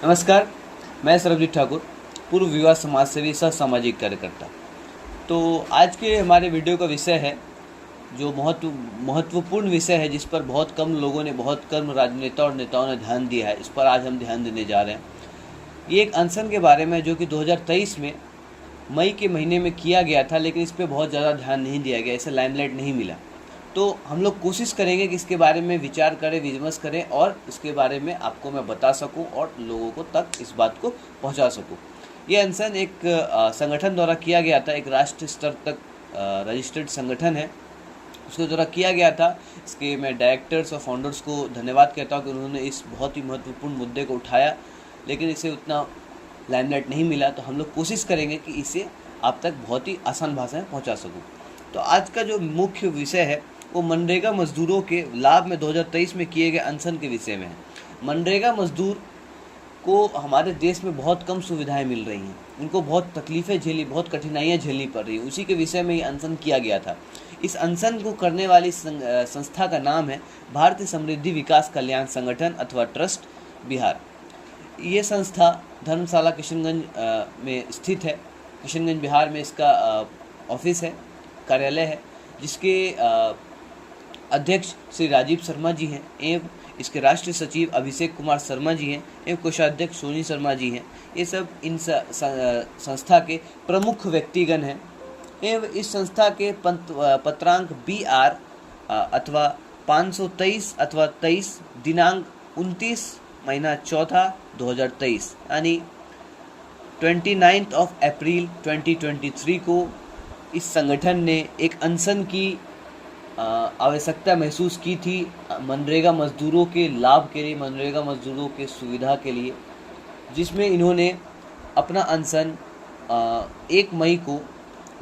नमस्कार, मैं सरबजीत ठाकुर, पूर्व विवाह समाज सेवी सह सामाजिक कार्यकर्ता। तो आज के हमारे वीडियो का विषय है जो महत्वपूर्ण विषय है, जिस पर बहुत कम लोगों ने, बहुत कम राजनेता और नेताओं ने ध्यान दिया है। इस पर आज हम ध्यान देने जा रहे हैं। ये एक अनशन के बारे में जो कि 2023 में मई के महीने में किया गया था, लेकिन इस पर बहुत ज़्यादा ध्यान नहीं दिया गया, इसे लाइमलाइट नहीं मिला। तो हम लोग कोशिश करेंगे कि इसके बारे में विचार करें, विमर्श करें और इसके बारे में आपको मैं बता सकूं और लोगों को तक इस बात को पहुंचा सकूं। ये अनशन एक संगठन द्वारा किया गया था, एक राष्ट्रीय स्तर तक रजिस्टर्ड संगठन है, उसके द्वारा किया गया था। इसके मैं डायरेक्टर्स और फाउंडर्स को धन्यवाद कहता हूँ कि उन्होंने इस बहुत ही महत्वपूर्ण मुद्दे को उठाया, लेकिन इसे उतना लाइमलाइट नहीं मिला। तो हम लोग कोशिश करेंगे कि इसे आप तक बहुत ही आसान भाषा में पहुँचा सकूँ। तो आज का जो मुख्य विषय है वो मनरेगा मजदूरों के लाभ में 2023 में किए गए अनशन के विषय में है। मनरेगा मजदूर को हमारे देश में बहुत कम सुविधाएं मिल रही हैं, उनको बहुत तकलीफ़ें झेली, बहुत कठिनाइयां झेलनी पड़ रही हैं। उसी के विषय में ये अनशन किया गया था। इस अनशन को करने वाली संस्था का नाम है भारतीय समृद्धि विकास कल्याण संगठन अथवा ट्रस्ट बिहार। ये संस्था धर्मशाला किशनगंज में स्थित है। किशनगंज बिहार में इसका ऑफिस है, कार्यालय है, जिसके अध्यक्ष श्री राजीव शर्मा जी हैं एवं इसके राष्ट्रीय सचिव अभिषेक कुमार शर्मा जी हैं एवं कोषाध्यक्ष सोनी शर्मा जी हैं। ये सब इन संस्था के प्रमुख व्यक्तिगण हैं एवं इस संस्था के पत्रांक BR अथवा 523 अथवा 23 दिनांक 29 महीना चौथा 2023 यानी 29 अप्रैल 2023 को इस संगठन ने एक अनशन की आवश्यकता महसूस की थी मनरेगा मजदूरों के लाभ के लिए, मनरेगा मजदूरों के सुविधा के लिए, जिसमें इन्होंने अपना अनशन 1 मई को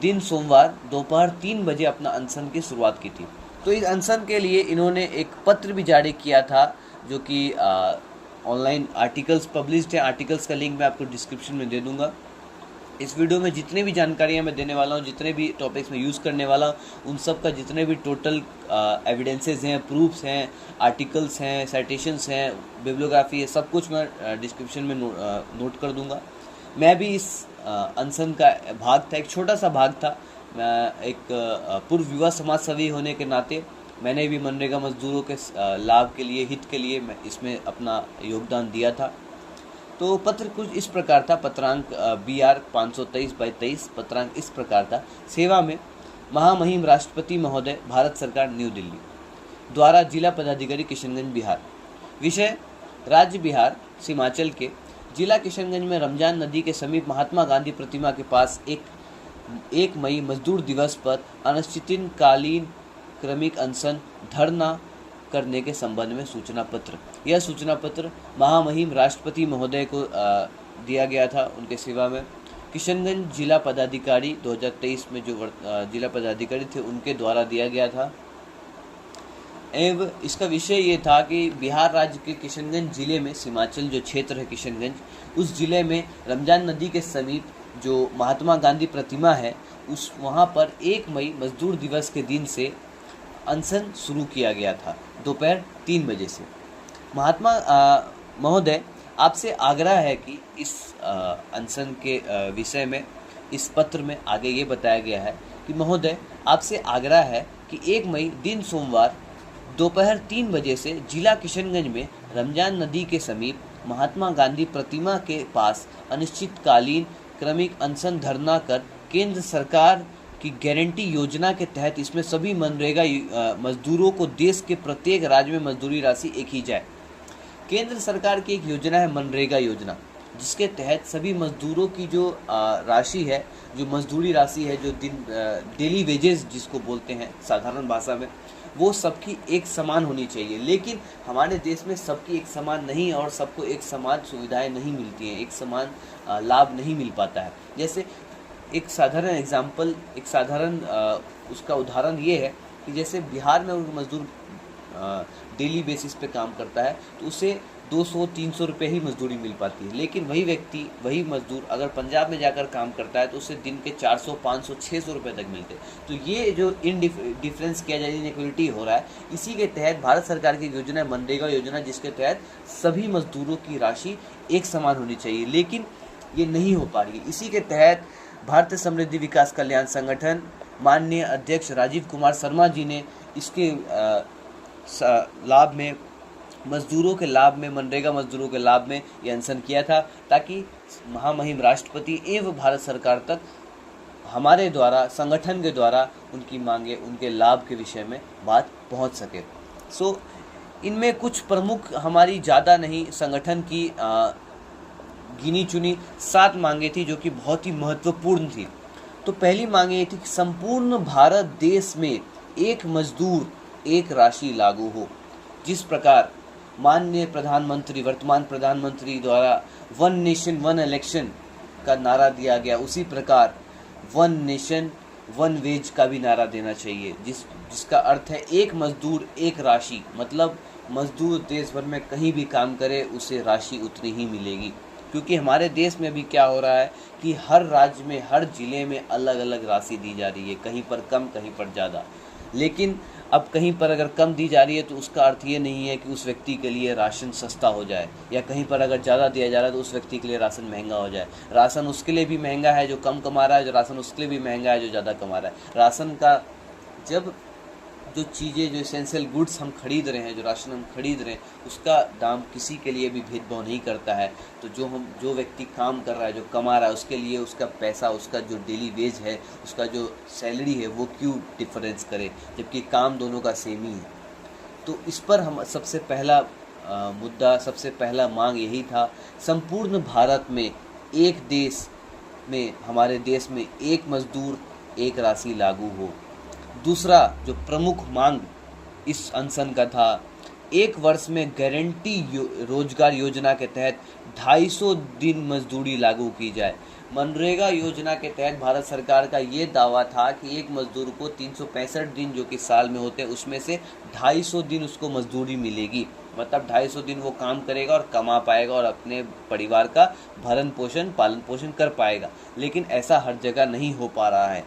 दिन सोमवार दोपहर 3 बजे अपना अनशन की शुरुआत की थी। तो इस अनशन के लिए इन्होंने एक पत्र भी जारी किया था, जो कि ऑनलाइन आर्टिकल्स पब्लिश्ड है। आर्टिकल्स का लिंक मैं आपको डिस्क्रिप्शन में दे दूँगा। इस वीडियो में जितने भी जानकारियाँ मैं देने वाला हूँ, जितने भी टॉपिक्स में यूज़ करने वाला हूँ, उन सब का जितने भी टोटल एविडेंसेस हैं, प्रूफ्स हैं, आर्टिकल्स हैं, साइटेशंस हैं, बिब्लियोग्राफी है, सब कुछ मैं डिस्क्रिप्शन में नोट कर दूँगा। मैं भी इस अनशन का भाग था, एक छोटा सा भाग था। मैं एक पूर्व युवा समाज सेवी होने के नाते मैंने भी मनरेगा मजदूरों के लाभ के लिए, हित के लिए मैं इसमें अपना योगदान दिया था। तो पत्र कुछ इस प्रकार था। पत्रांक BR 523/23 पत्रांक इस प्रकार था। सेवा में महामहिम राष्ट्रपति महोदय, भारत सरकार, न्यू दिल्ली द्वारा जिला पदाधिकारी किशनगंज बिहार। विषय राज्य बिहार सीमांचल के जिला किशनगंज में रमजान नदी के समीप महात्मा गांधी प्रतिमा के पास 1 मई मजदूर दिवस पर अनिश्चितकालीन क्रमिक अनशन धरना करने के संबंध में सूचना पत्र। यह सूचना पत्र महामहिम राष्ट्रपति महोदय को दिया गया था, उनके सेवा में किशनगंज जिला पदाधिकारी 2023 में जो जिला पदाधिकारी थे उनके द्वारा दिया गया था। एवं इसका विषय ये था कि बिहार राज्य के किशनगंज जिले में, सीमांचल जो क्षेत्र है किशनगंज, उस जिले में रमजान नदी के समीप जो महात्मा गांधी प्रतिमा है, उस वहाँ पर 1 मई मजदूर दिवस के दिन से अनशन शुरू किया गया था दोपहर 3 बजे से। महात्मा महोदय, आपसे आग्रह है कि इस अनशन के विषय में इस पत्र में आगे ये बताया गया है कि महोदय, आपसे आग्रह है कि 1 मई दिन सोमवार दोपहर 3 बजे से जिला किशनगंज में रमजान नदी के समीप महात्मा गांधी प्रतिमा के पास अनिश्चितकालीन क्रमिक अनशन धरना कर केंद्र सरकार की गारंटी योजना के तहत इसमें सभी मनरेगा मजदूरों को देश के प्रत्येक राज्य में मजदूरी राशि एक ही जाए। केंद्र सरकार की एक योजना है मनरेगा योजना, जिसके तहत सभी मजदूरों की जो राशि है, जो मजदूरी राशि है, जो डेली वेजेस जिसको बोलते हैं साधारण भाषा में, वो सबकी एक समान होनी चाहिए। लेकिन हमारे देश में सबकी एक समान नहीं और सबको एक समान सुविधाएं नहीं मिलती हैं, एक समान लाभ नहीं मिल पाता है। जैसे एक साधारण एग्जाम्पल, एक साधारण उसका उदाहरण ये है कि जैसे बिहार में मजदूर डेली बेसिस पे काम करता है, तो उसे 200-300 रुपये ही मजदूरी मिल पाती है। लेकिन वही व्यक्ति, वही मजदूर अगर पंजाब में जाकर काम करता है तो उसे दिन के 400, 500, 600 रुपये तक मिलते हैं। तो ये जो डिफरेंस किया जाए, इनइक्वलिटी हो रहा है, इसी के तहत भारत सरकार की योजना है मनरेगा योजना, जिसके तहत सभी मजदूरों की राशि एक समान होनी चाहिए, लेकिन ये नहीं हो पा रही है। इसी के तहत भारतीय समृद्धि विकास कल्याण संगठन, माननीय अध्यक्ष राजीव कुमार शर्मा जी ने इसके लाभ में, मजदूरों के लाभ में, मनरेगा मजदूरों के लाभ में ये अनशन किया था, ताकि महामहिम राष्ट्रपति एवं भारत सरकार तक हमारे द्वारा, संगठन के द्वारा उनकी मांगे, उनके लाभ के विषय में बात पहुंच सके। इनमें कुछ प्रमुख, हमारी ज़्यादा नहीं, संगठन की गिनी चुनी 7 मांगे थी जो कि बहुत ही महत्वपूर्ण थी। तो पहली मांग ये थी कि संपूर्ण भारत देश में एक मजदूर एक राशि लागू हो। जिस प्रकार माननीय प्रधानमंत्री, वर्तमान प्रधानमंत्री द्वारा वन नेशन वन इलेक्शन का नारा दिया गया, उसी प्रकार वन नेशन वन वेज का भी नारा देना चाहिए, जिसका अर्थ है एक मजदूर एक राशि। मतलब मजदूर देश भर में कहीं भी काम करे उसे राशि उतनी ही मिलेगी। क्योंकि हमारे देश में भी क्या हो रहा है कि हर राज्य में, हर जिले में अलग अलग राशि दी जा रही है, कहीं पर कम, कहीं पर ज़्यादा। लेकिन अब कहीं पर अगर कम दी जा रही है तो उसका अर्थ ये नहीं है कि उस व्यक्ति के लिए राशन सस्ता हो जाए, या कहीं पर अगर ज़्यादा दिया जा रहा है तो उस व्यक्ति के लिए राशन महंगा हो जाए। राशन उसके लिए भी महंगा है जो कम कमा रहा है, जो राशन उसके लिए भी महंगा है जो ज़्यादा कमा रहा है। राशन का जब जो चीज़ें, जो एसेंशियल गुड्स हम खरीद रहे हैं, जो राशन हम खरीद रहे हैं, उसका दाम किसी के लिए भी भेदभाव नहीं करता है। तो जो व्यक्ति काम कर रहा है, जो कमा रहा है, उसके लिए उसका पैसा, उसका जो डेली वेज है, उसका जो सैलरी है, वो क्यों डिफरेंस करे, जबकि काम दोनों का सेम ही है। तो इस पर हम सबसे पहला मुद्दा, सबसे पहला मांग यही था, संपूर्ण भारत में एक देश में, हमारे देश में एक मजदूर एक राशि लागू हो। दूसरा जो प्रमुख मांग इस अनशन का था, एक वर्ष में गारंटी रोजगार योजना के तहत 250 दिन मजदूरी लागू की जाए। मनरेगा योजना के तहत भारत सरकार का ये दावा था कि एक मजदूर को 365 दिन जो कि साल में होते हैं, उसमें से 250 दिन उसको मजदूरी मिलेगी। मतलब 250 दिन वो काम करेगा और कमा पाएगा और अपने परिवार का भरण पोषण, पालन पोषण कर पाएगा। लेकिन ऐसा हर जगह नहीं हो पा रहा है।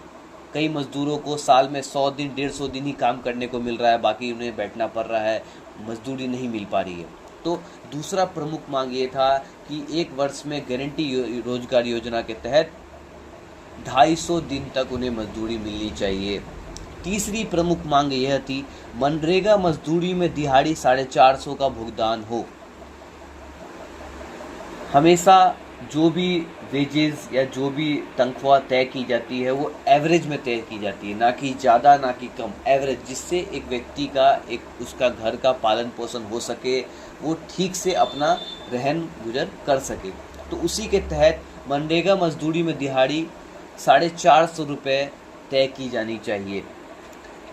कई मजदूरों को साल में 100 दिन, 150 दिन ही काम करने को मिल रहा है, बाकी उन्हें बैठना पड़ रहा है, मजदूरी नहीं मिल पा रही है। तो दूसरा प्रमुख मांग ये था कि एक वर्ष में गारंटी रोजगार योजना के तहत 250 दिन तक उन्हें मजदूरी मिलनी चाहिए। तीसरी प्रमुख मांग यह थी, मनरेगा मजदूरी में दिहाड़ी 450 का भुगतान हो। हमेशा जो भी वेजेस या जो भी तनख्वाह तय की जाती है वो एवरेज में तय की जाती है, ना कि ज़्यादा ना कि कम, एवरेज, जिससे एक व्यक्ति का, एक उसका घर का पालन पोषण हो सके, वो ठीक से अपना रहन गुजर कर सके। तो उसी के तहत मनरेगा मजदूरी में दिहाड़ी 450 रुपये तय की जानी चाहिए।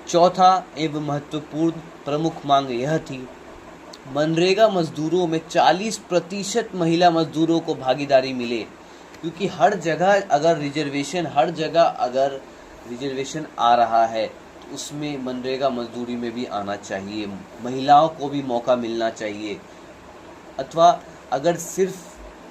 चौथा एवं महत्वपूर्ण प्रमुख मांग यह थी, मनरेगा मजदूरों में 40% महिला मजदूरों को भागीदारी मिले। क्योंकि हर जगह अगर रिजर्वेशन आ रहा है तो उसमें मनरेगा मजदूरी में भी आना चाहिए, महिलाओं को भी मौका मिलना चाहिए। अथवा अगर सिर्फ,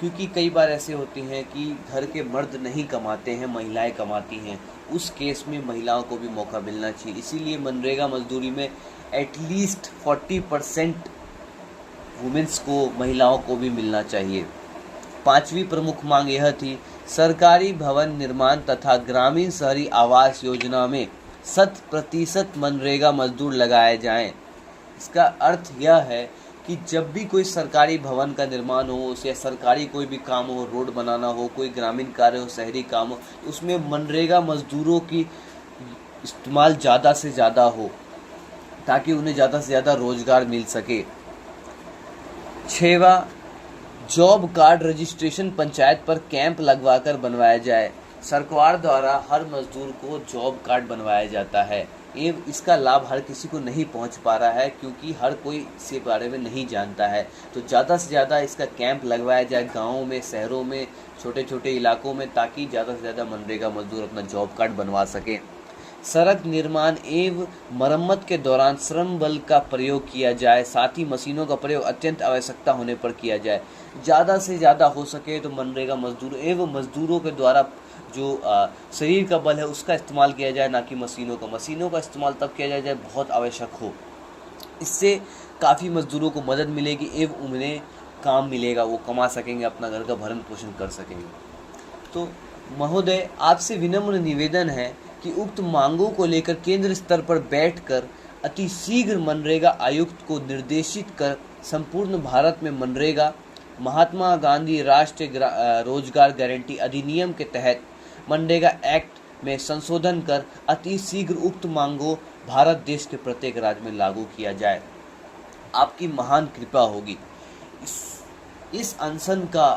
क्योंकि कई बार ऐसे होते हैं कि घर के मर्द नहीं कमाते हैं, महिलाएं कमाती हैं, उस केस में महिलाओं को भी मौका मिलना चाहिए। इसीलिए मनरेगा मजदूरी में एटलीस्ट 40% वुमेन्स को, महिलाओं को भी मिलना चाहिए। पांचवी प्रमुख मांग यह थी, सरकारी भवन निर्माण तथा ग्रामीण शहरी आवास योजना में 100% मनरेगा मजदूर लगाए जाएं। इसका अर्थ यह है कि जब भी कोई सरकारी भवन का निर्माण हो, या सरकारी कोई भी काम हो, रोड बनाना हो, कोई ग्रामीण कार्य हो, शहरी काम हो, उसमें मनरेगा मजदूरों की इस्तेमाल ज़्यादा से ज़्यादा हो, ताकि उन्हें ज़्यादा से ज़्यादा रोजगार मिल सके। 6वां, जॉब कार्ड रजिस्ट्रेशन पंचायत पर कैंप लगवाकर बनवाया जाए। सरकार द्वारा हर मजदूर को जॉब कार्ड बनवाया जाता है, एवं इसका लाभ हर किसी को नहीं पहुंच पा रहा है, क्योंकि हर कोई इसके बारे में नहीं जानता है। तो ज़्यादा से ज़्यादा इसका कैंप लगवाया जाए गाँवों में, शहरों में, छोटे छोटे इलाकों में, ताकि ज़्यादा से ज़्यादा मनरेगा मजदूर अपना जॉब कार्ड बनवा सकें। सड़क निर्माण एवं मरम्मत के दौरान श्रम बल का प्रयोग किया जाए, साथ ही मशीनों का प्रयोग अत्यंत आवश्यकता होने पर किया जाए। ज़्यादा से ज़्यादा हो सके तो मनरेगा मजदूर एवं मजदूरों के द्वारा जो शरीर का बल है उसका इस्तेमाल किया जाए, ना कि मशीनों का इस्तेमाल तब किया जाए जब बहुत आवश्यक हो। इससे काफ़ी मजदूरों को मदद मिलेगी एवं उन्हें काम मिलेगा, वो कमा सकेंगे, अपना घर का भरण पोषण कर सकेंगे। तो महोदय, आपसे विनम्र निवेदन है कि उक्त मांगों को लेकर केंद्र स्तर पर बैठकर अति शीघ्र मनरेगा आयुक्त को निर्देशित कर संपूर्ण भारत में मनरेगा, महात्मा गांधी राष्ट्रीय रोजगार गारंटी अधिनियम के तहत मनरेगा एक्ट में संशोधन कर अति शीघ्र उक्त मांगों भारत देश के प्रत्येक राज्य में लागू किया जाए। आपकी महान कृपा होगी। इस अनशन का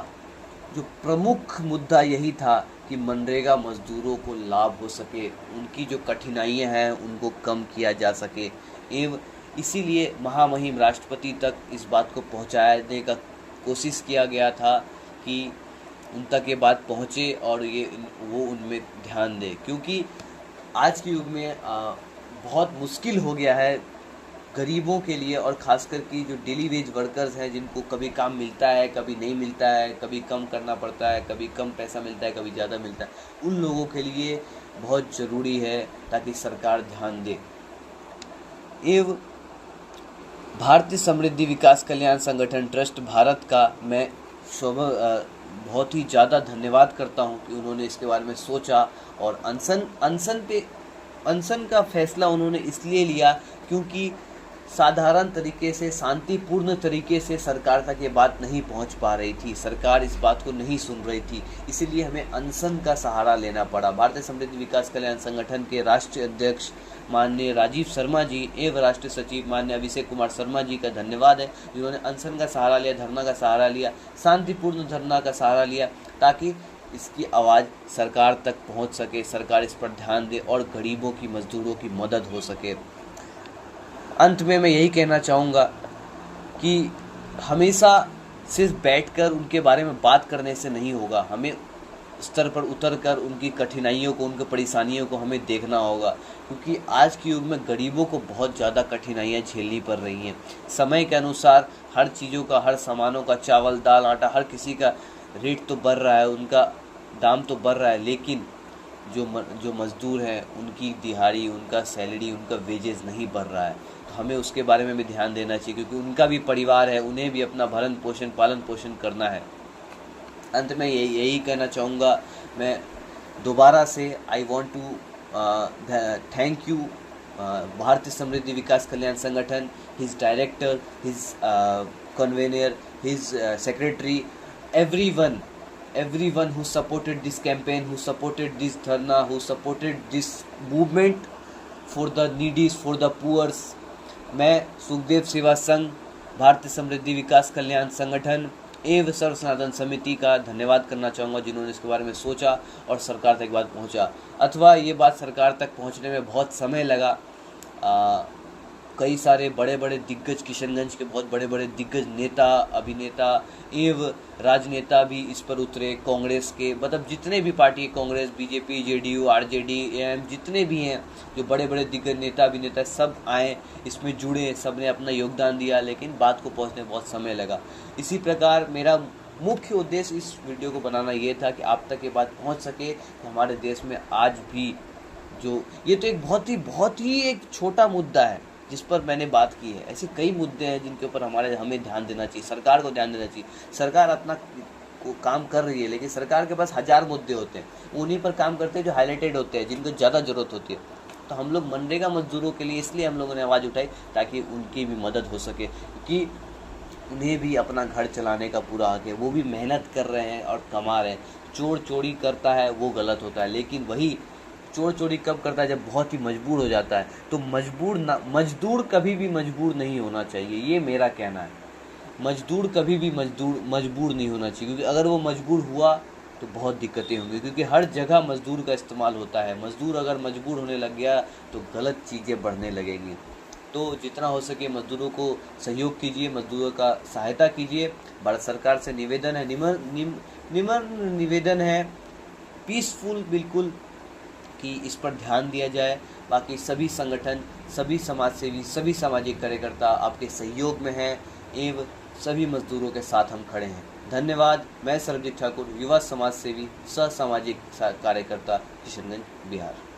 जो प्रमुख मुद्दा यही था कि मनरेगा मजदूरों को लाभ हो सके, उनकी जो कठिनाइयां हैं उनको कम किया जा सके, एवं इसीलिए महामहिम राष्ट्रपति तक इस बात को पहुंचाने का कोशिश किया गया था कि उन तक ये बात पहुँचे और वो उनमें ध्यान दे, क्योंकि आज के युग में बहुत मुश्किल हो गया है गरीबों के लिए, और ख़ासकर की जो डेली वेज वर्कर्स हैं जिनको कभी काम मिलता है, कभी नहीं मिलता है, कभी कम करना पड़ता है, कभी कम पैसा मिलता है, कभी ज़्यादा मिलता है, उन लोगों के लिए बहुत ज़रूरी है ताकि सरकार ध्यान दे। एवं भारतीय समृद्धि विकास कल्याण संगठन ट्रस्ट भारत का मैं बहुत ही ज़्यादा धन्यवाद करता हूं कि उन्होंने इसके बारे में सोचा और अनशन का फैसला उन्होंने इसलिए लिया क्योंकि साधारण तरीके से, शांतिपूर्ण तरीके से सरकार तक ये बात नहीं पहुंच पा रही थी, सरकार इस बात को नहीं सुन रही थी, इसीलिए हमें अनशन का सहारा लेना पड़ा। भारतीय समृद्धि विकास कल्याण संगठन के राष्ट्रीय अध्यक्ष माननीय राजीव शर्मा जी एवं राष्ट्रीय सचिव माननीय अभिषेक कुमार शर्मा जी का धन्यवाद है, जिन्होंने अनशन का सहारा लिया, धरना का सहारा लिया, शांतिपूर्ण धरना का सहारा लिया, ताकि इसकी आवाज़ सरकार तक पहुंच सके, सरकार इस पर ध्यान दे और गरीबों की, मजदूरों की मदद हो सके। अंत में मैं यही कहना चाहूँगा कि हमेशा सिर्फ बैठकर उनके बारे में बात करने से नहीं होगा, हमें स्तर पर उतरकर उनकी कठिनाइयों को, उनकी परेशानियों को हमें देखना होगा, क्योंकि आज के युग में गरीबों को बहुत ज़्यादा कठिनाइयाँ झेलनी पड़ रही हैं। समय के अनुसार हर चीज़ों का, हर सामानों का, चावल दाल आटा, हर किसी का रेट तो बढ़ रहा है, उनका दाम तो बढ़ रहा है, लेकिन जो मज़दूर हैं उनकी दिहाड़ी, उनका सैलरी, उनका वेजेस नहीं बढ़ रहा है। तो हमें उसके बारे में भी ध्यान देना चाहिए, क्योंकि उनका भी परिवार है, उन्हें भी अपना भरण पोषण, पालन पोषण करना है। अंत में यही कहना चाहूँगा मैं दोबारा से, I want to thank you Bharatiya Samriddhi Vikas Kalyan Sangathan, his director, his convener, his secretary, everyone who supported this campaign, who supported this dharna, who supported this movement for the needies, for the poor। मैं सुखदेव सेवा संघ, भारतीय समृद्धि विकास कल्याण संगठन एवं सर्व सनातन समिति का धन्यवाद करना चाहूँगा, जिन्होंने इसके बारे में सोचा और सरकार तक बात पहुँचा, अथवा ये बात सरकार तक पहुँचने में बहुत समय लगा। कई सारे बड़े बड़े दिग्गज, किशनगंज के बहुत बड़े बड़े दिग्गज नेता, अभिनेता एवं राजनेता भी इस पर उतरे, कांग्रेस के, मतलब जितने भी party, Congress, BJP, JDU, RJD, am, जितने भी हैं जो बड़े बड़े दिग्गज नेता, अभिनेता, सब आए, इसमें जुड़े, सब ने अपना योगदान दिया, लेकिन बात को पहुंचने में बहुत समय लगा। इसी प्रकार मेरा मुख्य उद्देश्य इस वीडियो को बनाना ये था कि आप तक ये बात पहुँच सके कि हमारे देश में आज भी जो ये तो एक बहुत ही एक छोटा मुद्दा है जिस पर मैंने बात की है, ऐसे कई मुद्दे हैं जिनके ऊपर हमें ध्यान देना चाहिए, सरकार को ध्यान देना चाहिए। सरकार अपना काम कर रही है, लेकिन सरकार के पास 1000 मुद्दे होते हैं, उन्हीं पर काम करते हैं जो हाईलाइटेड होते हैं, जिनको ज़्यादा ज़रूरत होती है। तो हम लोग मनरेगा मजदूरों के लिए इसलिए हम लोगों ने आवाज़ उठाई ताकि उनकी भी मदद हो सके, क्योंकि उन्हें भी अपना घर चलाने का पूरा हक है, वो भी मेहनत कर रहे हैं और कमा रहे हैं। चोर चोरी करता है वो गलत होता है, लेकिन वही चोर चोरी कब करता है, जब बहुत ही मजबूर हो जाता है। तो मजदूर कभी भी मजबूर नहीं होना चाहिए, ये मेरा कहना है। मजदूर कभी भी मजबूर नहीं होना चाहिए, क्योंकि अगर वो मजबूर हुआ तो बहुत दिक्कतें होंगी, क्योंकि हर जगह मजदूर का इस्तेमाल होता है। मजदूर अगर मजबूर होने लग गया तो गलत चीज़ें बढ़ने लगेंगी। तो जितना हो सके मजदूरों को सहयोग कीजिए, मजदूरों का सहायता कीजिए। भारत सरकार से निवेदन है, निम्न निवेदन है, पीसफुल, बिल्कुल कि इस पर ध्यान दिया जाए। बाकी सभी संगठन, सभी समाजसेवी, सभी सामाजिक कार्यकर्ता आपके सहयोग में हैं एवं सभी मजदूरों के साथ हम खड़े हैं। धन्यवाद। मैं सर्वजीत ठाकुर, युवा समाज सेवी, सह सामाजिक कार्यकर्ता, किशनगंज, बिहार।